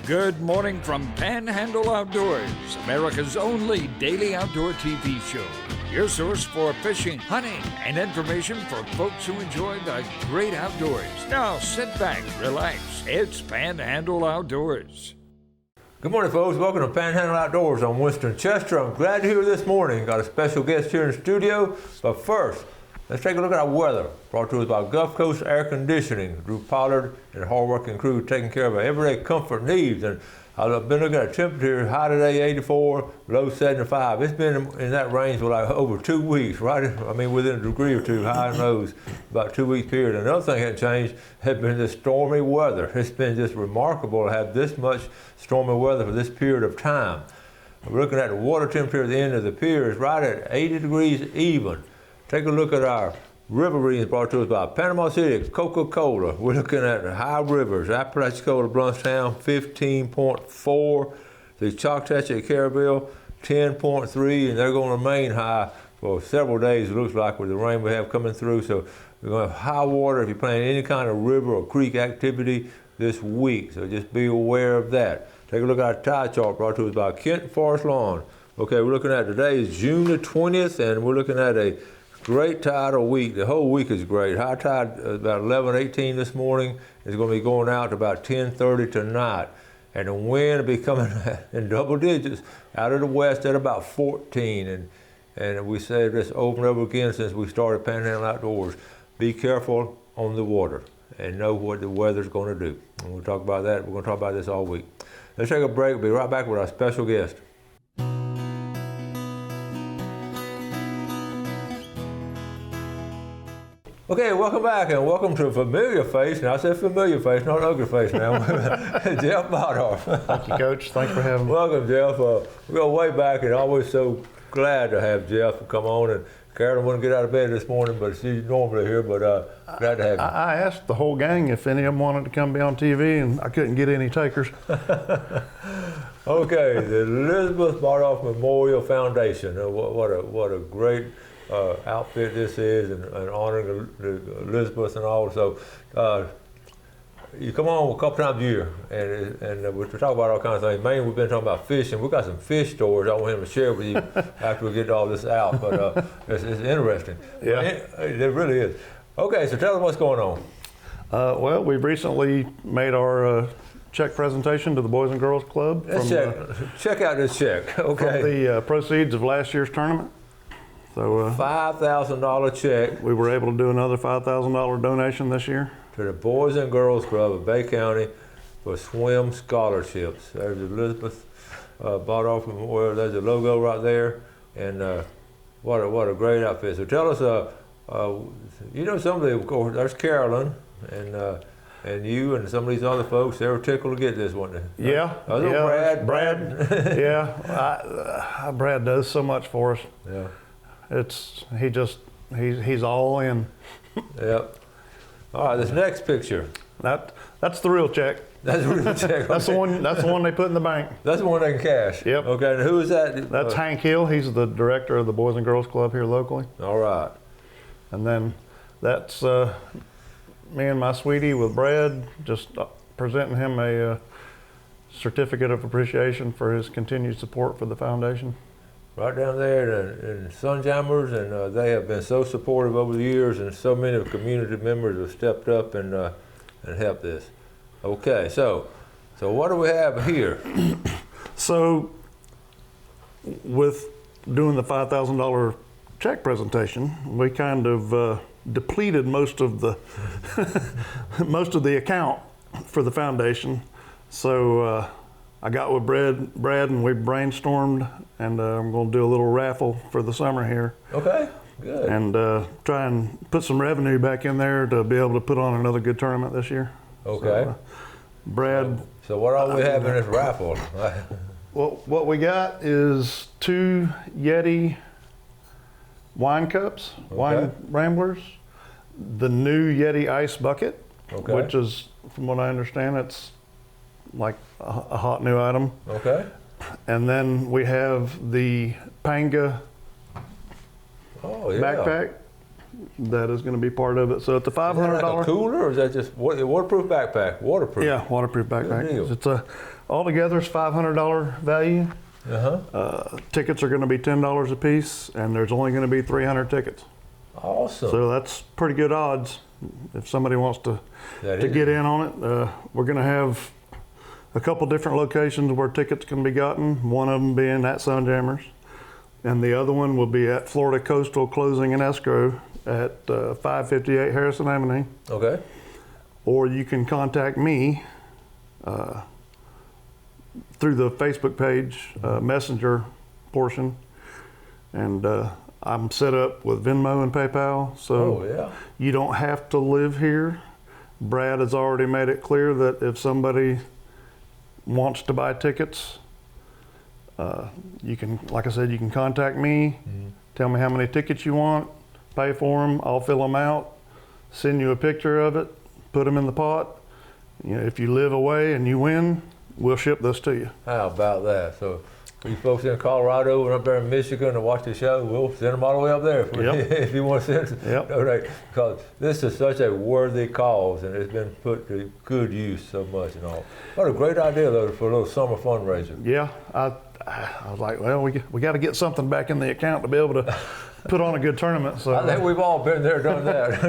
Good morning from Panhandle Outdoors, America's only daily outdoor TV show. Your source for fishing, hunting, and information for folks who enjoy the great outdoors. Now sit back, relax. It's Panhandle Outdoors. Good morning, folks. Welcome to Panhandle Outdoors. I'm Winston Chester. I'm glad you're here this morning. Got a special guest here in the studio. But first, let's take a look at our weather. Brought to us by Gulf Coast Air Conditioning. Drew Pollard and a hard-working crew taking care of our everyday comfort needs. And I've been looking at the temperature. High today, 84, low 75. It's been in that range for like over 2 weeks, right? I mean, within a degree or two, high and lows, about 2 week period. Another thing that changed has been the stormy weather. It's been just remarkable to have this much stormy weather for this period of time. We're looking at the water temperature at the end of the pier is right at 80 degrees even. Take a look at our river readings brought to us by Panama City, Coca-Cola. We're looking at the high rivers. Apalachicola, Bluntstown, 15.4. The Choctaw at Carabelle, 10.3, and they're going to remain high for several days, it looks like, with the rain we have coming through. So we're going to have high water if you're planning any kind of river or creek activity this week. So just be aware of that. Take a look at our tide chart brought to us by Kent Forest Lawn. Okay, we're looking at today is June the 20th, and we're looking at a great tidal week. The whole week is great. High tide about 11:18 this morning. It's going to be going out to about 10:30 tonight. And the wind will be coming in double digits out of the west at about 14. And we said this over and over again since we started Panhandle Outdoors. Be careful on the water and know what the weather's going to do. And we'll talk about that. We're going to talk about this all week. Let's take a break. We'll be right back with our special guest. Okay, welcome back, and welcome to a familiar face. Now I said familiar face, not ugly face now. Jeff Bothoff. Thank you, Coach. Thanks for having me. Welcome, Jeff. We go way back, and always so glad to have Jeff come on. And Carolyn wouldn't get out of bed this morning, but she's normally here. But glad to have you. I asked the whole gang if any of them wanted to come be on TV, and I couldn't get any takers. Okay, the Elizabeth Bothoff Memorial Foundation. What a great outfit this is, and honoring Elizabeth and all. So you come on a couple times a year, and we talk about all kinds of things. Mainly we've been talking about fishing. We've got some fish stories I want him to share with you after we get all this out, but it's interesting. Yeah. It really is. Okay, so tell us what's going on. Well, we've recently made our check presentation to the Boys and Girls Club. Let's check out this check, okay. From the proceeds of last year's tournament. So $5,000 check. We were able to do another $5,000 donation this year to the Boys and Girls Club of Bay County for swim scholarships. There's Elizabeth Bothoff Memorial. There's the logo right there, and what a great outfit. So tell us, some of the, of course, there's Carolyn and you and some of these other folks. They were tickled to get this one. Yeah. Brad. Yeah. Brad does so much for us. Yeah. He's all in. Yep. All right, this next picture. That's the real check. That's the real check. That's the one they put in the bank. That's the one they can cash. Yep. Okay, and who is that? That's Hank Hill. He's the director of the Boys and Girls Club here locally. All right. And then that's me and my sweetie with Brad, just presenting him a certificate of appreciation for his continued support for the foundation. Right down there in Sunjammers, and they have been so supportive over the years, and so many of the community members have stepped up and helped this. Okay, so what do we have here? So with doing the $5,000 check presentation, we kind of depleted most of the account for the foundation. So I got with Brad, and we brainstormed, and I'm going to do a little raffle for the summer here. Okay, good. And try and put some revenue back in there to be able to put on another good tournament this year. Okay. So, Brad. So what all we have in this raffle? Well, what we got is 2 Yeti wine cups, wine ramblers, the new Yeti ice bucket, which is, from what I understand, it's like a hot new item. Okay. And then we have the Panga backpack that is going to be part of it. So it's a $500. Is that like a cooler, or is that just waterproof backpack? Waterproof. Yeah, waterproof backpack. Good deal. It's altogether it's $500 value. Tickets are going to be $10 a piece, and there's only going to be 300 tickets. Awesome. So that's pretty good odds if somebody wants to get in on it. We're going to have a couple different locations where tickets can be gotten. One of them being at Sunjammers, and the other one will be at Florida Coastal Closing and Escrow at 558 Harrison Avenue. Okay. Or you can contact me through the Facebook page messenger portion, and I'm set up with Venmo and PayPal, so you don't have to live here. Brad has already made it clear that if somebody wants to buy tickets, you can, like I said, you can contact me, tell me how many tickets you want, pay for them, I'll fill them out, send you a picture of it, put them in the pot. You know, if you live away and you win, we'll ship this to you. How about that? So you folks in Colorado and up there in Michigan to watch the show, we'll send them all the way up there if you want to send them. Right, because this is such a worthy cause, and it's been put to good use so much and all. What a great idea, though, for a little summer fundraiser. Yeah, I was like, well, we got to get something back in the account to be able to put on a good tournament. So I think we've all been there, done that.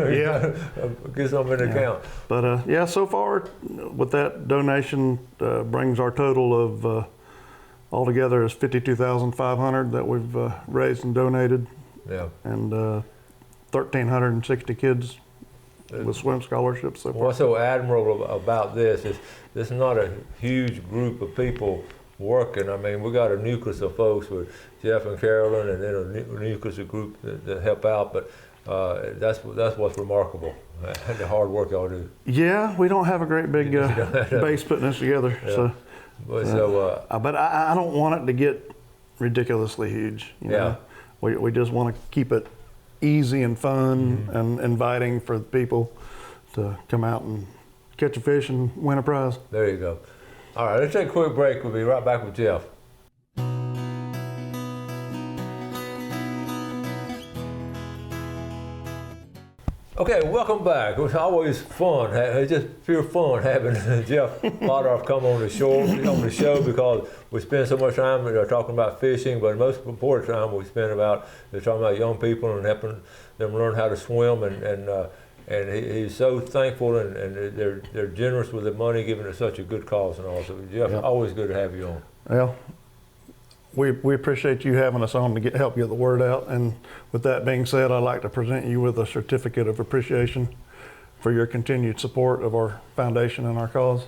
Get something in the account. But so far with that donation brings our total of altogether is $52,500 that we've raised and donated. Yeah. And 1,360 kids with swim scholarships so far. What's so admirable about this is this is not a huge group of people working. I mean, we got a nucleus of folks with Jeff and Carolyn, and then a nucleus of group that help out. But that's what's remarkable, the hard work y'all do. Yeah, we don't have a great big base putting this together. Yeah. But I don't want it to get ridiculously huge. You know? We just want to keep it easy and fun and inviting for people to come out and catch a fish and win a prize. There you go. All right, let's take a quick break. We'll be right back with Jeff. Okay, welcome back. It was always fun. It's just pure fun having Jeff Lotdorf come on the show because we spend so much time talking about fishing, but the most important time we spend talking about young people and helping them learn how to swim, and he's so thankful, and they're generous with the money, giving it such a good cause and all. So Jeff, always good to have you on. Well, we appreciate you having us on to help get the word out. And with that being said, I'd like to present you with a certificate of appreciation for your continued support of our foundation and our cause.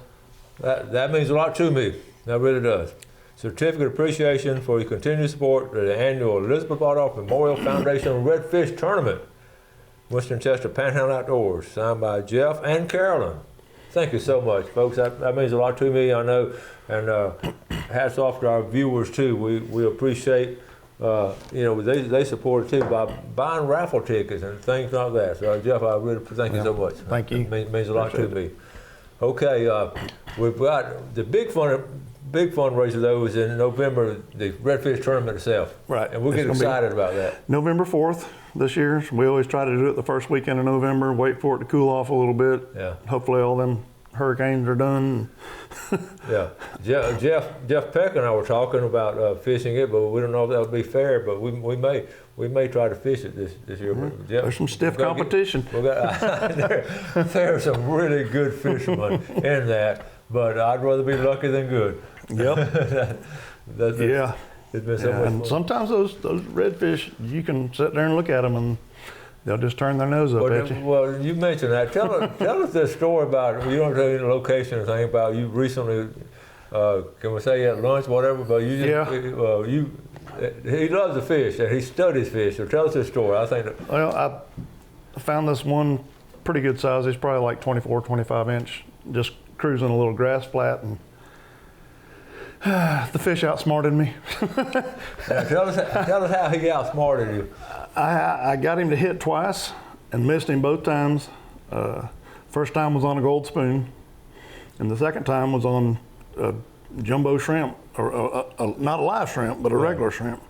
That means a lot to me. That really does. Certificate of appreciation for your continued support of the annual Elizabeth Lotdorf Memorial Foundation Redfish Tournament, Winston Chester Panhandle Outdoors, signed by Jeff and Carolyn. Thank you so much, folks. That means a lot to me, I know. And hats off to our viewers too. We appreciate, they support it too by buying raffle tickets and things like that. So Jeff, I really thank you so much. Thank you. It means a lot to me. Okay, we've got the big fundraiser though is in November, the Redfish Tournament itself. Right. And we'll get excited about that. November 4th this year. We always try to do it the first weekend of November, wait for it to cool off a little bit. Yeah. Hopefully all them hurricanes are done. Yeah. Jeff Peck and I were talking about fishing it, but we don't know if that would be fair, but we may try to fish it this year. Jeff, there's some stiff competition. There's some really good fishermen in that, but I'd rather be lucky than good. Yep. It's been so much fun. Sometimes those redfish, you can sit there and look at them and they'll just turn their nose up at you. Well, you mentioned that. Tell us this story about, you don't tell any location or anything about you recently, can we say at lunch, whatever, but you just, he loves to fish and he studies fish, so tell us this story. Well, I found this one pretty good size. It's probably like 24, 25 inch, just cruising a little grass flat, and the fish outsmarted me. Tell us how he outsmarted you. I got him to hit twice and missed him both times. First time was on a gold spoon, and the second time was on a jumbo shrimp, or not a live shrimp, but a regular shrimp.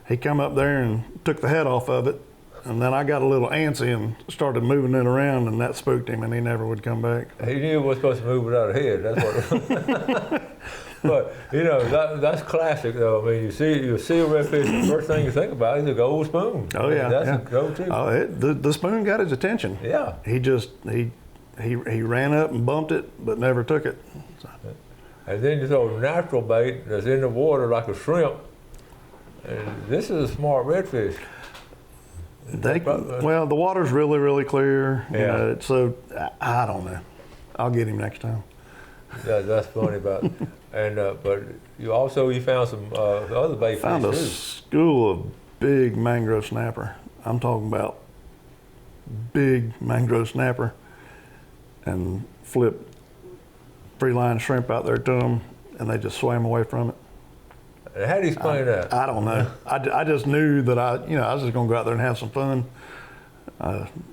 he come up there and took the head off of it. And then I got a little antsy and started moving it around, and that spooked him, and he never would come back. He knew he was supposed to move without a head. That's what it was. But, you know, that's classic, though. I mean, you see a redfish, the first thing you think about is a gold spoon. Oh, yeah. That's a go-to. Oh, the spoon got his attention. Yeah. He ran up and bumped it, but never took it. So. And then you throw natural bait that's in the water like a shrimp. And this is a smart redfish. Well, the water's really, really clear. Yeah. So I don't know. I'll get him next time. That's funny about it. And but you found some other bait fish Found a school of big mangrove snapper. I'm talking about big mangrove snapper, and flipped free-line shrimp out there to them, and they just swam away from it. How do you explain that? I don't know. I just knew that I was just going to go out there and have some fun.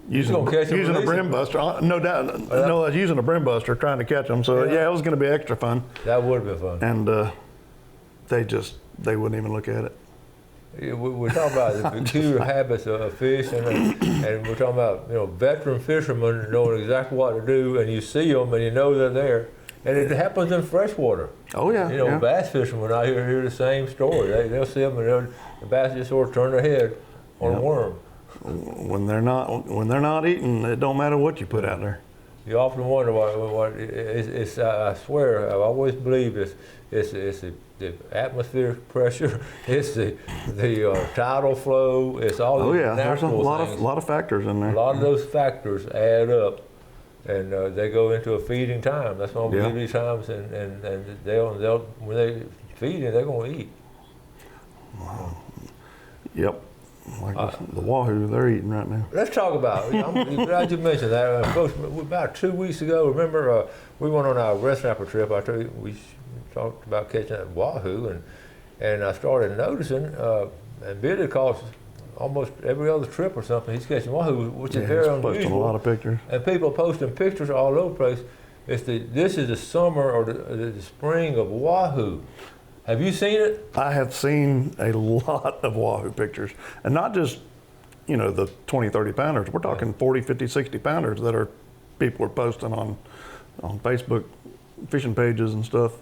Using a brim buster, no doubt. No, I was using a brim buster trying to catch them. So yeah, it was going to be extra fun. That would have been fun. And they wouldn't even look at it. Yeah, we're talking about the peculiar habits of fish, and we're talking about veteran fishermen knowing exactly what to do, and you see them and you know they're there. And it happens in freshwater. Oh yeah. Bass fishermen out here hear the same story. They'll see them and the bass just sort of turn their head on a worm. When they're not eating, it don't matter what you put out there. You often wonder what it's. I swear, I've always believed it's the atmospheric pressure, it's the tidal flow, it's all these natural there's things. a lot of factors in there. A lot of those factors add up. And they go into a feeding time. That's when we give these times, and they'll when they feed it, they're going to eat. Wow. Yep. Like the wahoo, they're eating right now. Let's talk about. I'm glad you mentioned that. Folks, about 2 weeks ago, remember we went on our red snapper trip. I told you we talked about catching that wahoo, and I started noticing, and Billy calls almost every other trip or something, he's catching wahoo, which is very unusual. Posting a lot of pictures. And people are posting pictures all over the place. This is the summer or the spring of wahoo. Have you seen it? I have seen a lot of wahoo pictures. And not just, the 20, 30 pounders. We're talking 40, 50, 60 pounders that people are posting on Facebook fishing pages and stuff.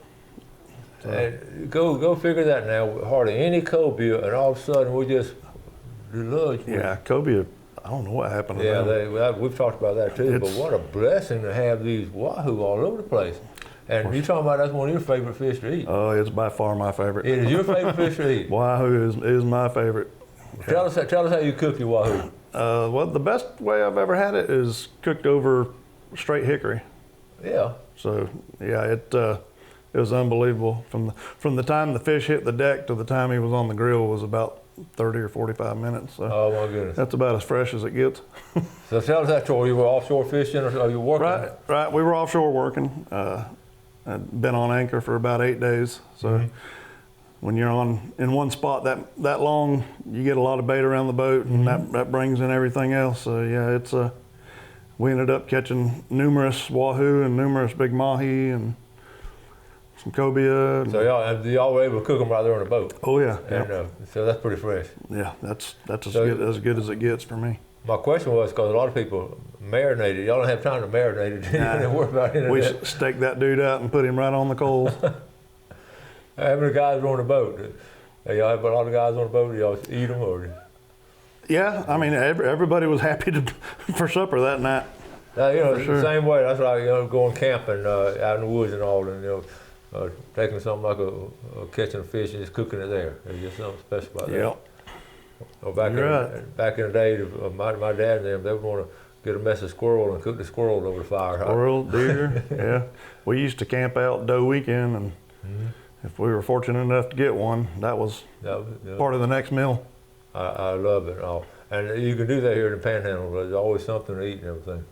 So. And go figure that now. Hardly any cobia, and all of a sudden we just yeah, cobia, I don't know what happened to them. We've talked about that too, but what a blessing to have these wahoo all over the place. And you're talking about that's one of your favorite fish to eat. Oh, it's by far my favorite. It is your favorite fish to eat? Wahoo is my favorite. Tell us how you cook your wahoo. Well, the best way I've ever had it is cooked over straight hickory. Yeah. So, yeah, it was unbelievable. From the time the fish hit the deck to the time he was on the grill was about 30 or 45 minutes. So oh my goodness. That's about as fresh as it gets. So tell us that story. You were offshore fishing or are you working? Right. We were offshore working. I'd been on anchor for about 8 days. So when you're in one spot that long, you get a lot of bait around the boat, and that brings in everything else. So yeah, we ended up catching numerous wahoo and numerous big mahi and some cobia. So y'all were able to cook them right there on the boat. Oh yeah. And so that's pretty fresh. Yeah, that's as good as it gets for me. My question was because a lot of people marinate it. Y'all don't have time to marinate it. You don't worry about it. We stake that dude out and put him right on the coals. How many guys were on the boat? Y'all have a lot of guys on the boat. Y'all eat them or? Yeah, I mean everybody was happy for supper that night. The same way. That's like going camping out in the woods and all, and taking something like a catching a fish and just cooking it there. There's just something special about that. Yep. Or back in the day, my dad and them, they would want to get a mess of squirrel and cook the squirrel over the fire. Squirrel, deer, yeah. We used to camp out doe weekend, and if we were fortunate enough to get one, that was part of the next meal. I love it all. And you can do that here in the Panhandle. There's always something to eat and everything.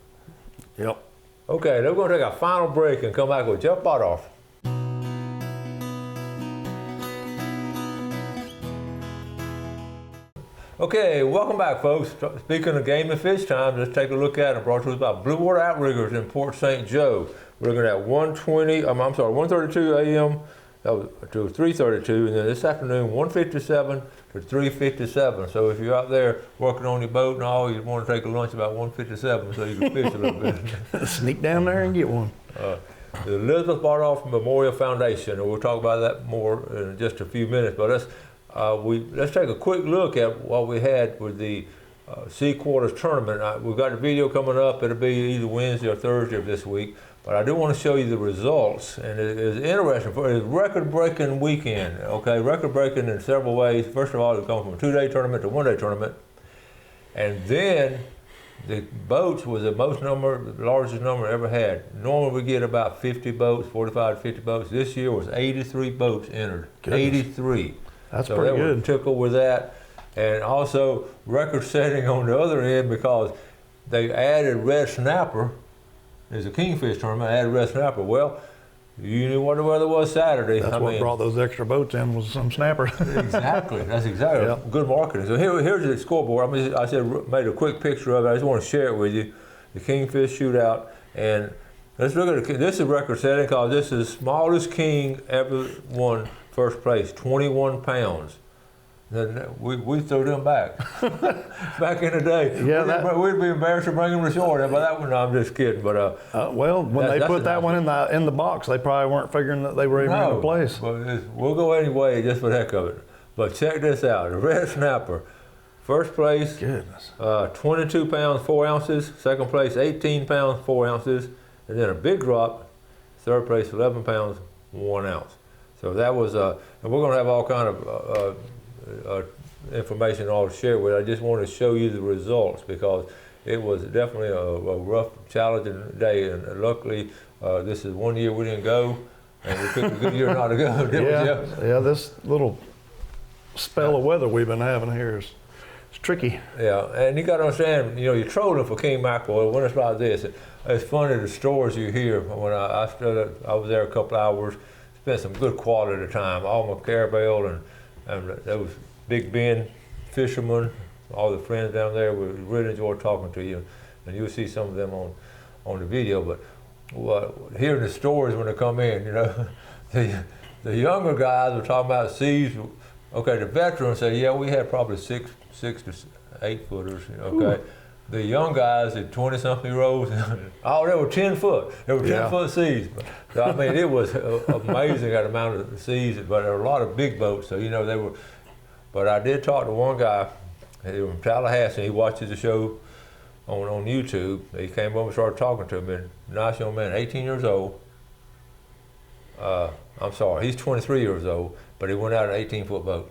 Yep. Okay, we're going to take a final break and come back with Jeff Bottoff. Okay, welcome back, folks. Speaking of game and fish time, let's take a look at it. Brought to us by Blue Water Outriggers in Port St. Joe. We're looking at 1:32 a.m. that was to 332, and then this afternoon 157 to 357. So if you're out there working on your boat and all, you want to take a lunch about 157 so you can fish a little bit. Sneak down there and get one. The Elizabeth Bardolph Memorial Foundation, and we'll talk about that more in just a few minutes. But let's take a quick look at what we had with the Sea Quarters tournament. We've got a video coming up. It'll be either Wednesday or Thursday of this week. But I do want to show you the results, and it is interesting. It's a record-breaking weekend. Okay, record-breaking in several ways. First of all, it's gone from a 2-day tournament to a 1-day tournament, and then the boats was the largest number ever had. Normally we get about 50 boats, 45 to 50 boats. This year was 83 boats entered. Goodness. 83. That's so pretty they good. were tickled with that, and also record-setting on the other end because they added red snapper. There's a kingfish tournament. I added red snapper. Well, you knew what the weather was Saturday. That's what brought those extra boats in was some snapper. Exactly. That's exactly Yep. good marketing. So here's the scoreboard. Made a quick picture of it. I just want to share it with you. The kingfish shootout, and let's look at it. This is record setting because this is the smallest king ever won first place, 21 pounds. Then we threw them back. Back in the day, Yeah, we'd be embarrassed to bring them to shore. But that one, no, I'm just kidding. But well, when they put that one in the box, they probably weren't figuring that they were even in the place. But we'll go anyway, just for the heck of it. But check this out: the red snapper, first place, Goodness. 22 pounds 4 ounces. Second place, 18 pounds 4 ounces, and then a big drop. Third place, 11 pounds 1 ounce. So that was, and we're going to have all kind of information all to share with. I just wanted to show you the results because it was definitely a rough, challenging day, and luckily this is one year we didn't go, and we picked a good year not to go. Yeah, this little spell of weather we've been having here is tricky. Yeah, and you got to understand, you're trolling for king mackerel when it's like this. It's funny the stories you hear. When I was there a couple hours, spent some good quality time. All my carabel and there was Big Ben, fishermen, all the friends down there. We really enjoyed talking to you, and you'll see some of them on the video. But hearing the stories when they come in, the younger guys were talking about seas. Okay, the veterans say, yeah, we had probably six to 8 footers. Okay, the young guys, the 20-something-year-olds, oh, they were 10 foot. They were 10-foot seas. So, I mean, it was amazing that amount of seas. But there were a lot of big boats, so they were. But I did talk to one guy. He was from Tallahassee. He watches the show on YouTube. He came over and started talking to me. Nice young man, 18 years old. I'm sorry, he's 23 years old, but he went out in an 18-foot boat.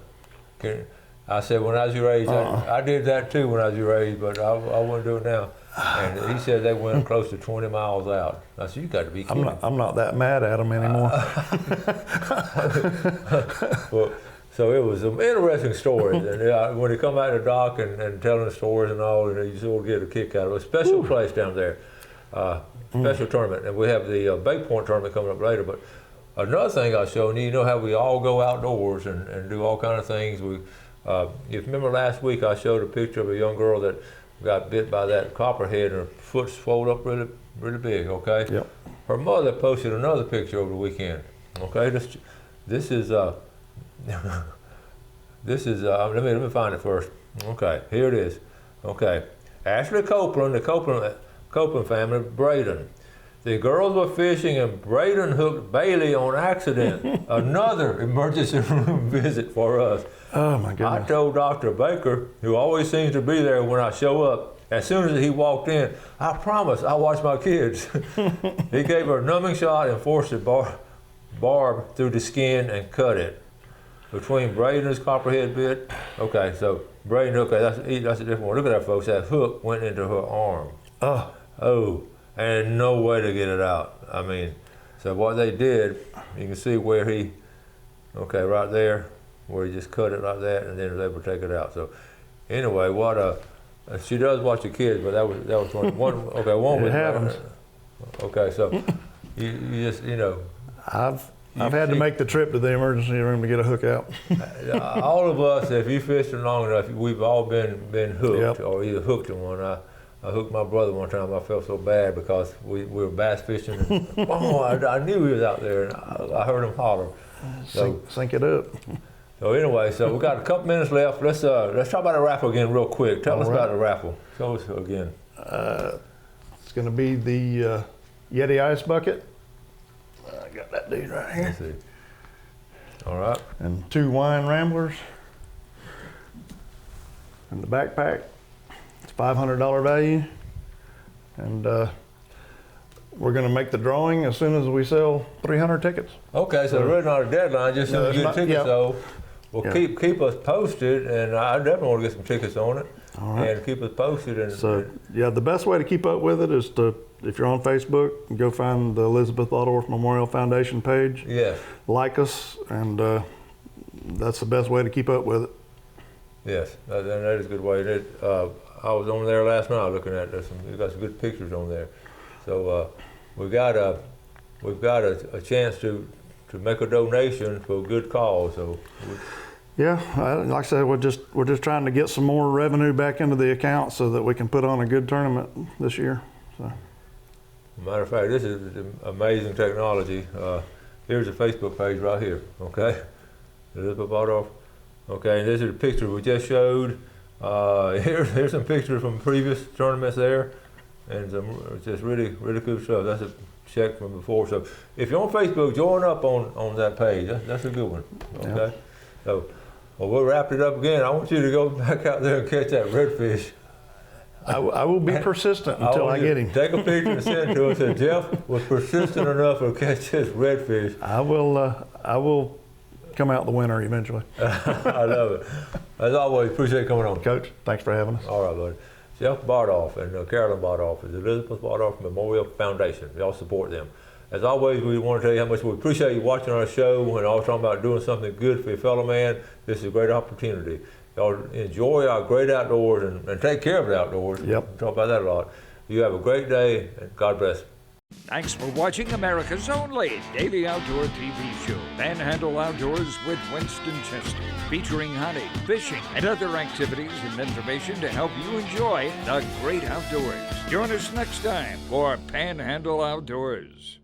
I said, when I was your age, I did that too when I was your age, but I wouldn't do it now. And he said they went close to 20 miles out. I said, you got to be kidding. I'm not that mad at him anymore. Well, so it was some interesting stories. And when they come out of the dock and telling the stories and all, you sort of get a kick out of it. A special place down there, special tournament. And we have the Bay Point tournament coming up later. But another thing I was showing you, how we all go outdoors and do all kind of things. If you remember last week, I showed a picture of a young girl that got bit by that copperhead and her foot swelled up really, really big, okay? Yep. Her mother posted another picture over the weekend, okay? This is let me find it first. Okay, here it is. Okay, Ashley Copeland, the Copeland family, Braden. The girls were fishing and Braden hooked Bailey on accident. Another emergency room visit for us. Oh my goodness. I told Dr. Baker, who always seems to be there when I show up, as soon as he walked in, I promise I'll watch my kids. He gave her a numbing shot and forced a barb through the skin and cut it. Between Braden's copperhead bit, okay, so Braden, okay, that's a different one. Look at that, folks. That hook went into her arm. Oh, and no way to get it out. I mean, so what they did, you can see where okay, right there, where he just cut it like that, and then was able to take it out. So, anyway, she does watch the kids, but that was one. Okay, one it happens. Okay, so you just I've had to make the trip to the emergency room to get a hook out. All of us, if you fished long enough, we've all been hooked, Yep. or either hooked in one. I hooked my brother one time. I felt so bad because we were bass fishing. And, I knew he was out there, and I heard him holler. Sync it up. So anyway, so we got a couple minutes left. Let's talk about the raffle again real quick. Tell us about the raffle. Show us again. It's going to be the Yeti Ice Bucket. I got that dude right here. Let's see. All right. And 2 wine ramblers. And the backpack. It's $500 value. And we're going to make the drawing as soon as we sell 300 tickets. Okay, so there's really not a deadline, just some good tickets. Yeah. So well, keep us posted, and I definitely want to get some tickets on it. All right. And keep us posted. And So, yeah, the best way to keep up with it is to, if you're on Facebook, go find the Elizabeth Otterworth Memorial Foundation page. Yes. Like us, and that's the best way to keep up with it. Yes, that is a good way. I was on there last night looking at it. We've got some good pictures on there. So we've got a chance to make a donation for a good cause. So. Yeah, like I said, we're just trying to get some more revenue back into the account so that we can put on a good tournament this year. So. Matter of fact, this is amazing technology. Here's a Facebook page right here. Okay, Elizabeth Otterworth. Okay, and this is a picture we just showed. Here's some pictures from previous tournaments there, and some just really cool stuff. That's a check from before. So if you're on Facebook, join up on that page. That's a good one. Okay, Yeah. So. Well, we'll wrap it up again. I want you to go back out there and catch that redfish. I will be persistent until I get him. Take a picture and send it to us. And Jeff was persistent enough to catch this redfish. I will come out the winner eventually. I love it. As always, appreciate you coming on. Coach, thanks for having us. All right, buddy. Jeff Bardoff and Carolyn Bardoff is Elizabeth Bardoff Memorial Foundation. Y'all support them. As always, we want to tell you how much we appreciate you watching our show and always talking about doing something good for your fellow man. This is a great opportunity. Y'all enjoy our great outdoors and take care of the outdoors. Yep. We talk about that a lot. You have a great day, and God bless. Thanks for watching America's only daily outdoor TV show, Panhandle Outdoors with Winston Chester, featuring hunting, fishing, and other activities and information to help you enjoy the great outdoors. Join us next time for Panhandle Outdoors.